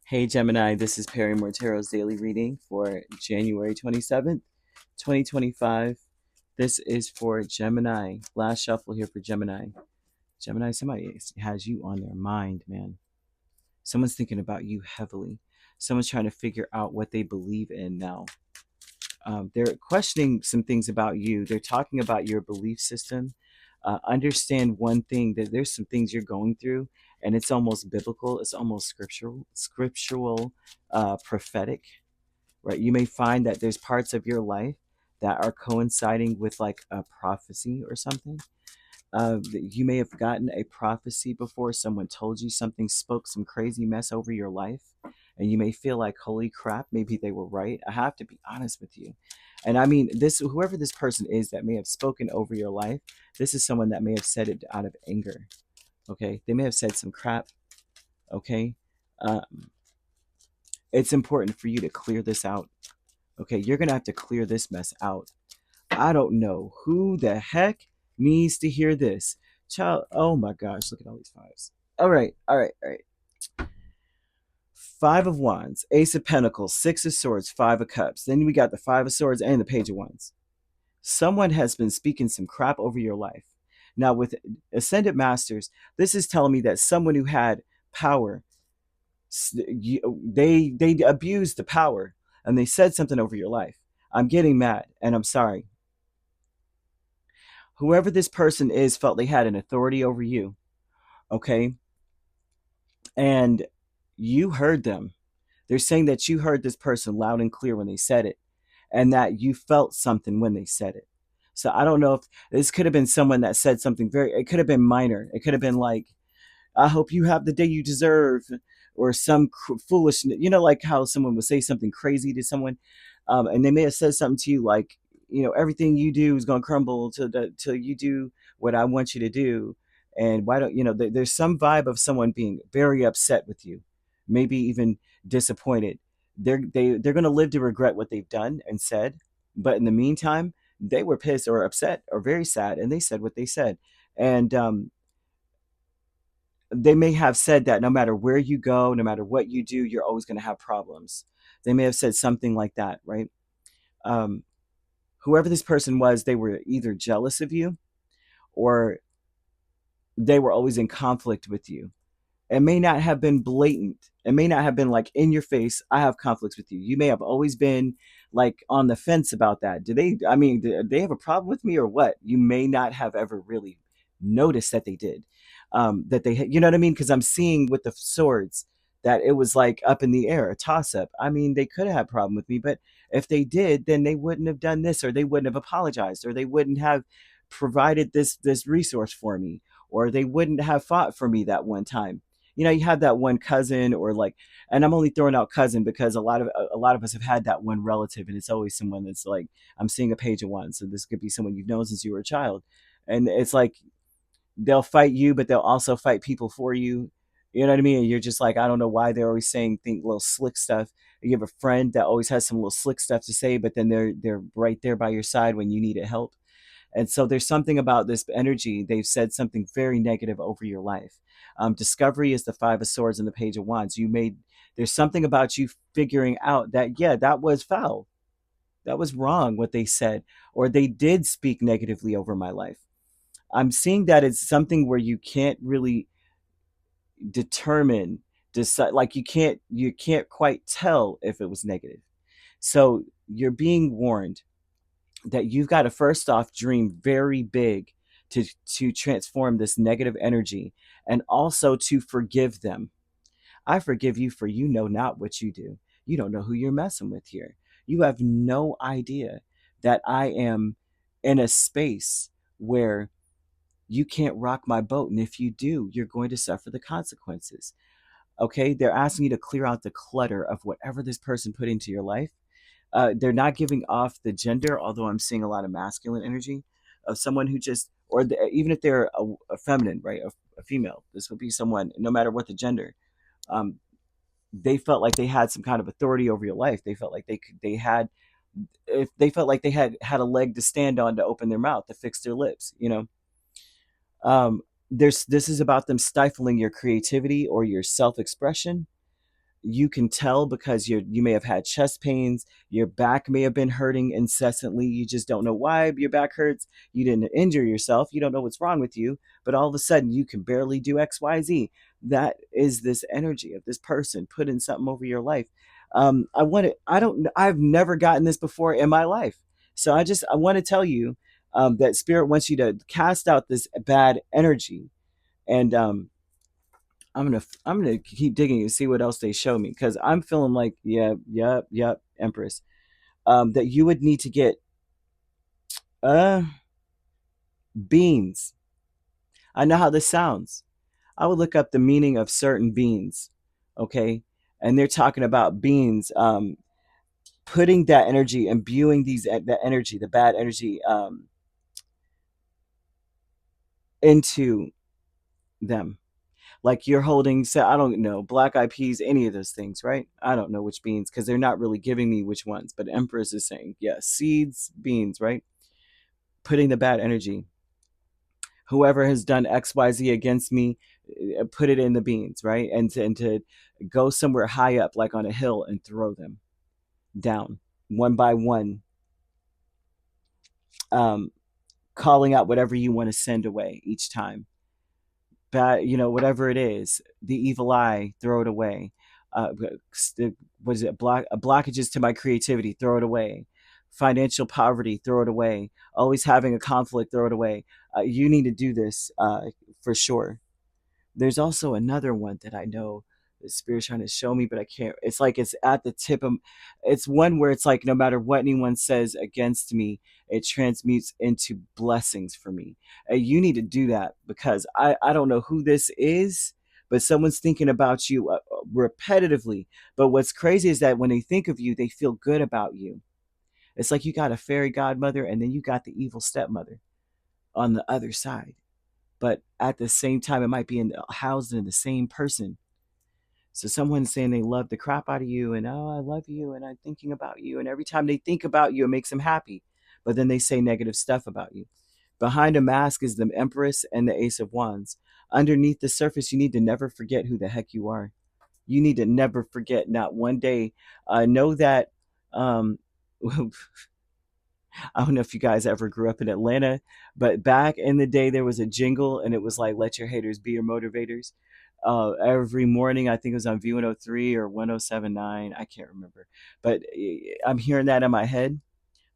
Hey Gemini, this is Perrymore Tarot's daily reading for January 27th, 2025. This is for Gemini. Last shuffle here for Gemini. Gemini, somebody has you on their mind, man. Someone's thinking about you heavily. Someone's trying to figure out what they believe in now. They're questioning some things about you. They're talking about your belief system. Understand one thing, that there's some things you're going through, and it's almost biblical. It's almost scriptural, prophetic, right? You may find that there's parts of your life that are coinciding with like a prophecy or something. You may have gotten a prophecy before. Someone told you something, spoke some crazy mess over your life, and you may feel like, holy crap, maybe they were right. I have to be honest with you. And I mean, this, whoever this person is that may have spoken over your life, this is someone that may have said it out of anger. Okay, they may have said some crap. Okay, it's important for you to clear this out. Okay, you're gonna have to clear this mess out. I don't know who the heck needs to hear this. Child, oh my gosh, look at all these fives. All right, all right, all right. Five of Wands, Ace of Pentacles, Six of Swords, Five of Cups. Then we got the Five of Swords and the Page of Wands. Someone has been speaking some crap over your life. Now, with Ascended Masters, this is telling me that someone who had power, they abused the power and they said something over your life. I'm getting mad and I'm sorry. Whoever this person is felt they had an authority over you, okay? And you heard them. They're saying that you heard this person loud and clear when they said it, and that you felt something when they said it. So I don't know if this could have been someone that said something it could have been minor. It could have been like, I hope you have the day you deserve, or some foolish, like how someone would say something crazy to someone. And they may have said something to you like, everything you do is going to crumble till you do what I want you to do. And why don't, there's some vibe of someone being very upset with you, maybe even disappointed. They're going to live to regret what they've done and said. But in the meantime, they were pissed or upset or very sad, and they said what they said. And they may have said that no matter where you go, no matter what you do, you're always going to have problems. They may have said something like that, right? Um, Whoever this person was, they were either jealous of you or they were always in conflict with you. It may not have been blatant. It may not have been like in your face, I have conflicts with you. You may have always been like on the fence about that. Do they have a problem with me or what? You may not have ever really noticed that they did. That they, you know what I mean? Because I'm seeing with the swords that it was like up in the air, a toss up. I mean, they could have had a problem with me, but if they did, then they wouldn't have done this, or they wouldn't have apologized, or they wouldn't have provided this resource for me, or they wouldn't have fought for me that one time. You have that one cousin, or like, and I'm only throwing out cousin because a lot of us have had that one relative, and it's always someone that's like, I'm seeing a Page of Wands, so this could be someone you've known since you were a child, and it's like they'll fight you, but they'll also fight people for you. You know what I mean? And you're just like, I don't know why they're always saying little slick stuff. You have a friend that always has some little slick stuff to say, but then they're right there by your side when you need help. And so there's something about this energy. They've said something very negative over your life. Discovery is the Five of Swords and the Page of Wands. There's something about you figuring out that, yeah, that was foul. That was wrong what they said, or they did speak negatively over my life. I'm seeing that it's something where you can't really determine, decide, like you can't quite tell if it was negative. So you're being warned that you've got to first off dream very big to transform this negative energy, and also to forgive them. I forgive you, for you know not what you do. You don't know who you're messing with here. You have no idea that I am in a space where you can't rock my boat, and if you do, you're going to suffer the consequences. Okay, they're asking you to clear out the clutter of whatever this person put into your life. They're not giving off the gender, although I'm seeing a lot of masculine energy of someone who just, even if they're a feminine, right, a female, this would be someone, no matter what the gender, um, they felt like they had some kind of authority over your life. They felt like if they felt like they had a leg to stand on, to open their mouth, to fix their lips. This is about them stifling your creativity or your self-expression. you can tell because you may have had chest pains, your back may have been hurting incessantly, you just don't know why your back hurts, you didn't injure yourself, you don't know what's wrong with you, but all of a sudden you can barely do XYZ. That is this energy of this person putting something over your life. I've never gotten this before in my life, so I want to tell you that spirit wants you to cast out this bad energy. And I'm gonna keep digging and see what else they show me, because I'm feeling like, yep, Empress. That you would need to get uh beans. I know how this sounds. I would look up the meaning of certain beans, okay? And they're talking about beans, putting that energy, imbuing that energy, the bad energy, into them. Like you're holding, say, I don't know, black eyed peas, any of those things, right? I don't know which beans because they're not really giving me which ones. But Empress is saying, yeah, seeds, beans, right? Putting the bad energy. Whoever has done XYZ against me, put it in the beans, right? And to go somewhere high up, like on a hill, and throw them down one by one, um, calling out whatever you want to send away each time. Bad, whatever it is, the evil eye, throw it away. uh what is it, blockages to my creativity, throw it away. Financial poverty, throw it away. Always having a conflict, throw it away. You need to do this, for sure. There's also another one that I know the spirit's trying to show me, but I can't. It's like it's at the tip of. It's one where it's like no matter what anyone says against me, it transmutes into blessings for me. And you need to do that, because I don't know who this is, but someone's thinking about you repetitively. But what's crazy is that when they think of you, they feel good about you. It's like you got a fairy godmother, and then you got the evil stepmother on the other side, but at the same time it might be housed in the same person. So someone's saying they love the crap out of you, and oh, I love you, and I'm thinking about you, and every time they think about you it makes them happy, but then they say negative stuff about you. Behind a mask is the Empress and the Ace of Wands. Underneath the surface, you need to never forget who the heck you are. You need to never forget, not one day. Know that, um I don't know if you guys ever grew up in Atlanta, but back in the day, there was a jingle, and it was like, let your haters be your motivators. Every morning, I think it was on V103 or 1079. I can't remember. But I'm hearing that in my head.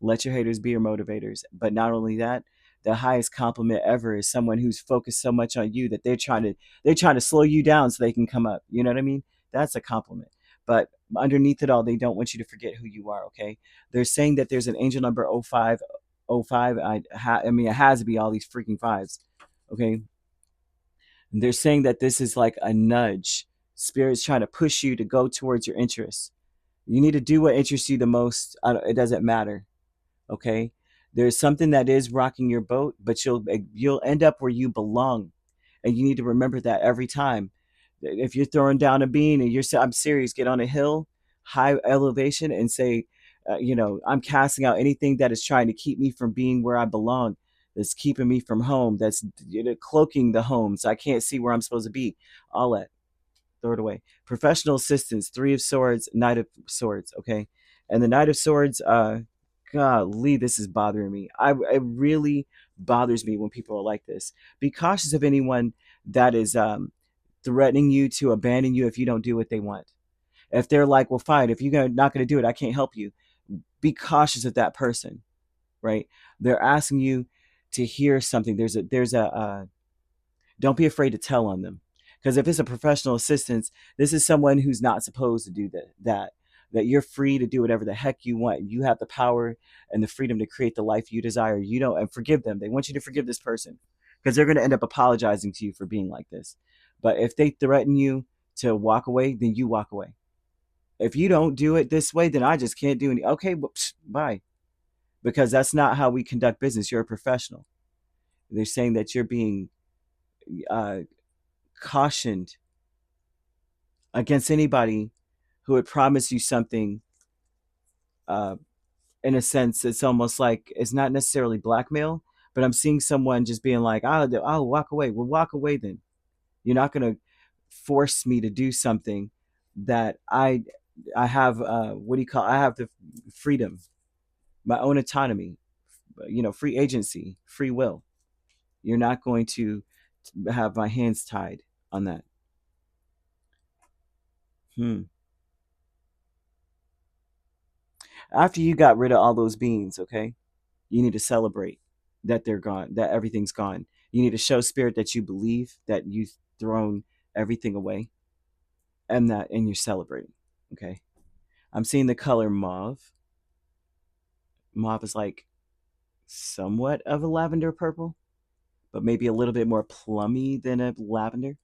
Let your haters be your motivators. But not only that, the highest compliment ever is someone who's focused so much on you that they're trying to slow you down so they can come up. You know what I mean? That's a compliment. But underneath it all, they don't want you to forget who you are. Okay? They're saying that there's an angel number 0505. I mean, it has to be all these freaking fives. Okay? And they're saying that this is like a nudge. Spirit's trying to push you to go towards your interests. You need to do what interests you the most. It doesn't matter. Okay, there's something that is rocking your boat, but you'll end up where you belong, and you need to remember that every time. If you're throwing down a bean and I'm serious, get on a hill, high elevation, and say, I'm casting out anything that is trying to keep me from being where I belong, that's keeping me from home, that's cloaking the home so I can't see where I'm supposed to be. All that, throw it away. Professional assistants, Three of Swords, Knight of Swords. Okay, and the Knight of Swords. Golly, this is bothering me. It really bothers me when people are like this. Be cautious of anyone that is threatening you to abandon you if you don't do what they want. If they're like, well, fine, if you're not going to do it, I can't help you. Be cautious of that person, right? They're asking you to hear something. There's a don't be afraid to tell on them, because if it's a professional assistance, this is someone who's not supposed to do that you're free to do whatever the heck you want. You have the power and the freedom to create the life you desire. You know, and forgive them. They want you to forgive this person, because they're going to end up apologizing to you for being like this. But if they threaten you to walk away, then you walk away. If you don't do it this way, then I just can't do any. Okay, well, bye. Because that's not how we conduct business. You're a professional. They're saying that you're being uh, cautioned against anybody who would promise you something. uh, in a sense, it's almost like it's not necessarily blackmail, but I'm seeing someone just being like, I'll walk away. Well, walk away then. You're not going to force me to do something that I have what do you call, I have the freedom, my own autonomy, free agency, free will. You're not going to have my hands tied on that. Hmm. After you got rid of all those beings, okay, you need to celebrate that they're gone, that everything's gone. You need to show spirit that you believe that you've thrown everything away, and you're celebrating. Okay. I'm seeing the color mauve. Mauve is like somewhat of a lavender purple, but maybe a little bit more plummy than a lavender.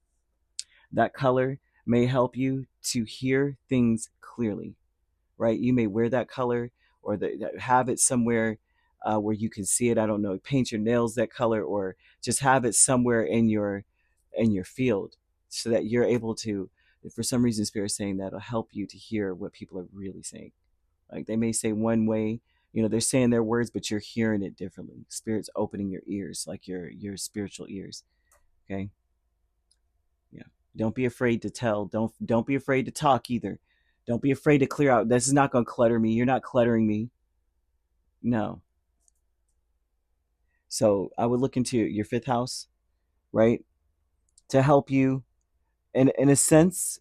That color may help you to hear things clearly, right? You may wear that color, or have it somewhere where you can see it. I don't know, paint your nails that color, or just have it somewhere in your field, so that you're able to. If for some reason Spirit's saying that'll help you to hear what people are really saying. Like they may say one way, they're saying their words, but you're hearing it differently. Spirit's opening your ears, like your spiritual ears. Okay. Yeah. Don't be afraid to tell. Don't be afraid to talk either. Don't be afraid to clear out. This is not going to clutter me. You're not cluttering me. No. So I would look into your fifth house, right? To help you, and in a sense,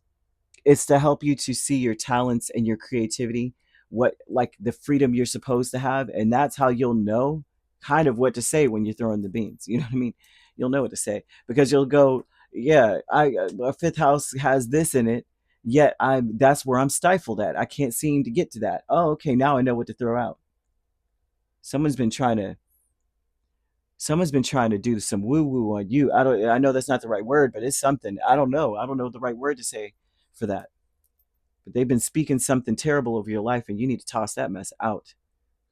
it's to help you to see your talents and your creativity, what, like the freedom you're supposed to have, and that's how you'll know kind of what to say when you're throwing the beans. You know what I mean? You'll know what to say, because you'll go, yeah, a fifth house has this in it, yet that's where I'm stifled at. I can't seem to get to that. Oh, okay, now I know what to throw out. Someone's been trying to someone's been trying to do some woo woo on you. I know that's not the right word, but it's something. I don't know the right word to say for that. But they've been speaking something terrible over your life, and you need to toss that mess out.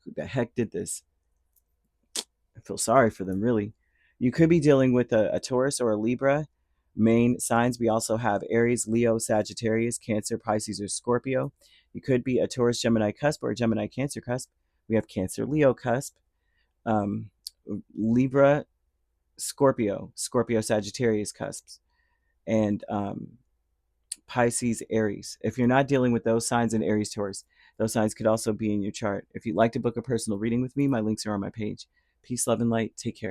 Who the heck did this? I feel sorry for them, really. You could be dealing with a Taurus or a Libra main signs. We also have Aries, Leo, Sagittarius, Cancer, Pisces, or Scorpio. You could be a Taurus Gemini cusp or a Gemini Cancer cusp. We have Cancer Leo cusp, um, Libra, Scorpio Sagittarius cusps, and Pisces, Aries. If you're not dealing with those signs in Aries, Taurus, those signs could also be in your chart. If you'd like to book a personal reading with me, my links are on my page. Peace, love, and light. Take care.